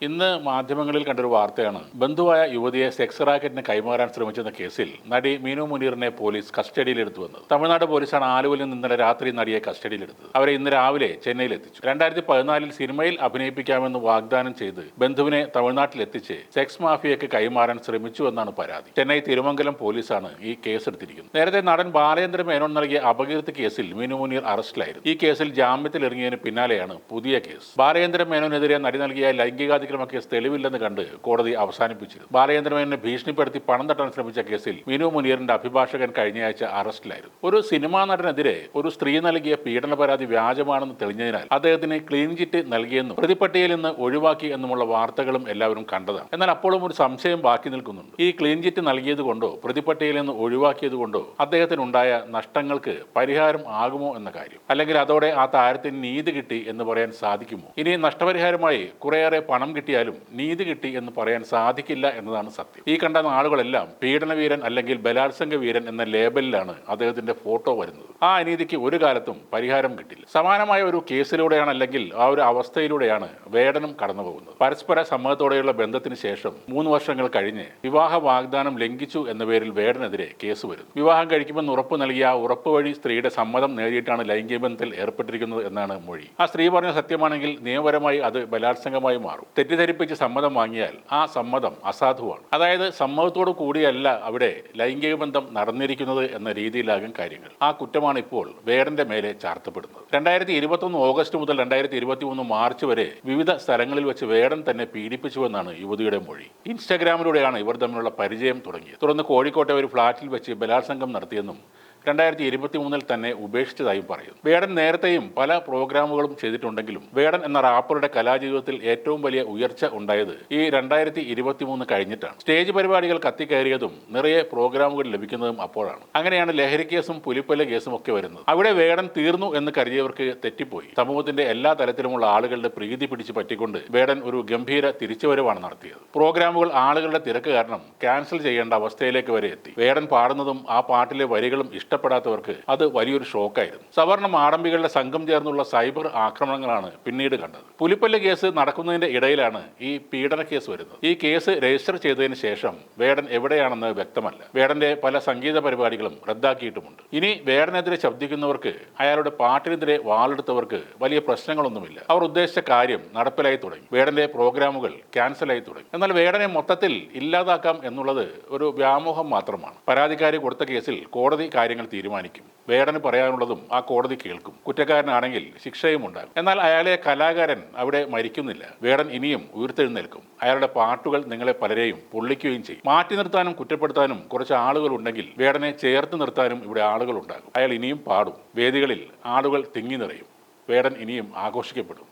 ഇന്ന് മാധ്യമങ്ങളിൽ കണ്ടൊരു വാർത്തയാണ് ബന്ധുവായ യുവതിയെ സെക്സ് റാക്കറ്റിന് കൈമാറാൻ ശ്രമിച്ചെന്ന കേസിൽ നടി മീനു മുനീറിനെ പോലീസ് കസ്റ്റഡിയിലെടുത്തുവെന്നത്. തമിഴ്നാട് പോലീസാണ് ആലുവയിൽ നിന്ന് ഇന്നലെ രാത്രി നടിയെ കസ്റ്റഡിയിലെടുത്തത്. അവരെ ഇന്ന് രാവിലെ ചെന്നൈയിൽ എത്തിച്ചു. 2014 സിനിമയിൽ അഭിനയിപ്പിക്കാമെന്ന് വാഗ്ദാനം ചെയ്ത് ബന്ധുവിനെ തമിഴ്നാട്ടിലെത്തിച്ച് സെക്സ് മാഫിയയ്ക്ക് കൈമാറാൻ ശ്രമിച്ചു എന്നാണ് പരാതി. ചെന്നൈ തിരുമംഗലം പോലീസാണ് ഈ കേസെടുത്തിരിക്കുന്നത്. നേരത്തെ നടൻ ബാലചന്ദ്ര മേനോൻ നൽകിയ അപകീർത്തി കേസിൽ മീനു മുനീർ അറസ്റ്റിലായിരുന്നു. ഈ കേസിൽ ജാമ്യത്തിൽ ഇറങ്ങിയതിന് പിന്നാലെയാണ് പുതിയ കേസ്. ബാലചന്ദ്ര മേനോനെതിരെ നടി നൽകിയ ലൈംഗികാതിക്രമ കേസ് തെളിവില്ലെന്ന് കണ്ട് കോടതി അവസാനിപ്പിച്ചിരുന്നു. ബാലചന്ദ്ര മേനോനെ ഭീഷണിപ്പെടുത്തി പണം തട്ടാൻ ശ്രമിച്ച കേസിൽ മീനു മുനീറിന്റെ അഭിഭാഷകൻ കഴിഞ്ഞയാഴ്ച അറസ്റ്റിലായിരുന്നു. ഒരു സിനിമാ നടനെതിരെ ഒരു സ്ത്രീ നൽകിയ പീഡന പരാതി വ്യാജമാണെന്ന് തെളിഞ്ഞതിനാൽ അദ്ദേഹത്തിന് ക്ലീൻ ചിറ്റ് നൽകിയെന്നും പ്രതിപട്ടികയിൽ നിന്ന് ഒഴിവാക്കി എന്നുമുള്ള വാർത്തകളും എല്ലാവരും കണ്ടതാണ്. എന്നാൽ അപ്പോഴും ഒരു സംശയം ബാക്കി നിൽക്കുന്നുണ്ട്. ഈ ക്ലീൻ ചിറ്റ് നൽകിയത് കൊണ്ടോ പ്രതിപട്ടികയിൽ നിന്ന് ഒഴിവാക്കിയത് കൊണ്ടോ അദ്ദേഹത്തിനുണ്ടായ നഷ്ടങ്ങൾക്ക് പരിഹാരം ആകുമോ എന്ന കാര്യം, അല്ലെങ്കിൽ അതോടെ ആ താരത്തിന് നീതി കിട്ടി എന്ന് പറയാൻ സാധിക്കുമോ? ഇനി നഷ്ടപരിഹാരമായി കുറേയേറെ പണം കിട്ടിയാലും നീതി കിട്ടി എന്ന് പറയാൻ സാധിക്കില്ല എന്നതാണ് സത്യം. ഈ കണ്ട ആളുകളെല്ലാം പീഡനവീരൻ അല്ലെങ്കിൽ ബലാത്സംഗ വീരൻ എന്ന ലേബലിലാണ് അദ്ദേഹത്തിന്റെ ഫോട്ടോ വരുന്നത്. ആ അനീതിക്ക് ഒരു കാലത്തും പരിഹാരം കിട്ടില്ല. സമാനമായ ഒരു കേസിലൂടെയാണ് അല്ലെങ്കിൽ ആ ഒരു അവസ്ഥയിലൂടെയാണ് വേടനും കടന്നു പോകുന്നത്. പരസ്പര സമ്മതത്തോടെയുള്ള ബന്ധത്തിന് ശേഷം 3 വർഷങ്ങൾ കഴിഞ്ഞ് വിവാഹ വാഗ്ദാനം ലംഘിച്ചു എന്ന പേരിൽ വേടനെതിരെ കേസ് വരുന്നു. വിവാഹം കഴിക്കുമെന്ന് ഉറപ്പ് നൽകിയ ആ ഉറപ്പ് വഴി സ്ത്രീയുടെ സമ്മതം നേടിയിട്ടാണ് ലൈംഗിക ബന്ധത്തിൽ ഏർപ്പെട്ടിരിക്കുന്നത് എന്നാണ് മൊഴി. ആ സ്ത്രീ പറഞ്ഞ സത്യമാണെങ്കിൽ നിയമപരമായി അത് ബലാത്സംഗമായി മാറും. തെറ്റിദ്ധരിപ്പിച്ച് സമ്മതം വാങ്ങിയാൽ ആ സമ്മതം അസാധുവാണ്. അതായത് സമ്മതത്തോടു കൂടിയല്ല അവിടെ ലൈംഗിക ബന്ധം നടന്നിരിക്കുന്നത് എന്ന രീതിയിലാകും കാര്യങ്ങൾ. ആ കുറ്റമാണ് ഇപ്പോൾ വേടന്റെ മേലെ ചാർത്തപ്പെടുന്നത്. 2021 ഓഗസ്റ്റ് മുതൽ 2023 മാർച്ച് വരെ വിവിധ സ്ഥലങ്ങളിൽ വെച്ച് വേടൻ തന്നെ പീഡിപ്പിച്ചുവെന്നാണ് യുവതിയുടെ മൊഴി. ഇൻസ്റ്റഗ്രാമിലൂടെയാണ് ഇവർ തമ്മിലുള്ള പരിചയം തുടങ്ങിയത്. തുടർന്ന് കോഴിക്കോട്ടെ ഒരു ഫ്ളാറ്റിൽ വെച്ച് ബലാത്സംഗം നടത്തിയെന്നും 2023 തന്നെ ഉപേക്ഷിച്ചതായും പറയുന്നു. വേടൻ നേരത്തെയും പല പ്രോഗ്രാമുകളും ചെയ്തിട്ടുണ്ടെങ്കിലും വേടൻ എന്ന റാപ്പറുടെ കലാജീവിതത്തിൽ ഏറ്റവും വലിയ ഉയർച്ച ഉണ്ടായത് ഈ 2023 കഴിഞ്ഞിട്ടാണ്. സ്റ്റേജ് പരിപാടികൾ കത്തിക്കയറിയതും നിറയെ പ്രോഗ്രാമുകൾ ലഭിക്കുന്നതും അപ്പോഴാണ്. അങ്ങനെയാണ് ലഹരി കേസും പുലിപ്പല്ല കേസും ഒക്കെ വരുന്നത്. അവിടെ വേടൻ തീർന്നു എന്ന് കരുതിയവർക്ക് തെറ്റിപ്പോയി. സമൂഹത്തിന്റെ എല്ലാ തലത്തിലുമുള്ള ആളുകളുടെ പ്രീതി പിടിച്ചു പറ്റിക്കൊണ്ട് വേടൻ ഒരു ഗംഭീര തിരിച്ചുവരവാണ് നടത്തിയത്. പ്രോഗ്രാമുകൾ ആളുകളുടെ തിരക്ക് കാരണം ക്യാൻസൽ ചെയ്യേണ്ട അവസ്ഥയിലേക്ക് വരെ എത്തി. വേടൻ പാടുന്നതും ആ പാട്ടിലെ വരികളും ഇഷ്ടപ്പെടാത്തവർക്ക് അത് വലിയൊരു ഷോക്കായിരുന്നു. സവർണ മാടമ്പികളുടെ സംഘം ചേർന്നുള്ള സൈബർ ആക്രമണങ്ങളാണ് പിന്നീട് കണ്ടത്. പുലിപ്പല്ല കേസ് നടക്കുന്നതിന്റെ ഇടയിലാണ് ഈ പീഡന കേസ് വരുന്നത്. ഈ കേസ് രജിസ്റ്റർ ചെയ്തതിന് ശേഷം വേടൻ എവിടെയാണെന്ന് വ്യക്തമല്ല. വേടന്റെ പല സംഗീത പരിപാടികളും റദ്ദാക്കിയിട്ടുമുണ്ട്. ഇനി വേടനെതിരെ ശബ്ദിക്കുന്നവർക്ക്, അയാളുടെ പാട്ടിനെതിരെ വാളെടുത്തവർക്ക് വലിയ പ്രശ്നങ്ങളൊന്നുമില്ല. അവർ ഉദ്ദേശിച്ച കാര്യം നടപ്പിലായി തുടങ്ങി. വേടന്റെ പ്രോഗ്രാമുകൾ ക്യാൻസലായി തുടങ്ങി. എന്നാൽ വേടനെ മൊത്തത്തിൽ ഇല്ലാതാക്കാം എന്നുള്ളത് ഒരു വ്യാമോഹം മാത്രമാണ്. പരാതിക്കാരി കൊടുത്ത കേസിൽ കോടതി കാര്യങ്ങൾ തീരുമാനിക്കും. വേടന് പറയാനുള്ളതും ആ കോടതി കേൾക്കും. കുറ്റക്കാരനാണെങ്കിൽ ശിക്ഷയും ഉണ്ടാകും. എന്നാൽ അയാളെ കലാകാരൻ അവിടെ മരിക്കുന്നില്ല. വേടൻ ഇനിയും ഉയർത്തെഴുന്നേൽക്കും. അയാളുടെ പാട്ടുകൾ നിങ്ങളെ പലരെയും പൊള്ളിക്കുകയും ചെയ്യും. മാറ്റി നിർത്താനും കുറ്റപ്പെടുത്താനും കുറച്ച് ആളുകൾ ഉണ്ടെങ്കിൽ വേടനെ ചേർത്ത് നിർത്താനും ഇവിടെ ആളുകൾ ഉണ്ടാകും. അയാൾ ഇനിയും പാടും. വേദികളിൽ ആളുകൾ തിങ്ങി നിറയും. വേടൻ ഇനിയും ആഘോഷിക്കപ്പെടും.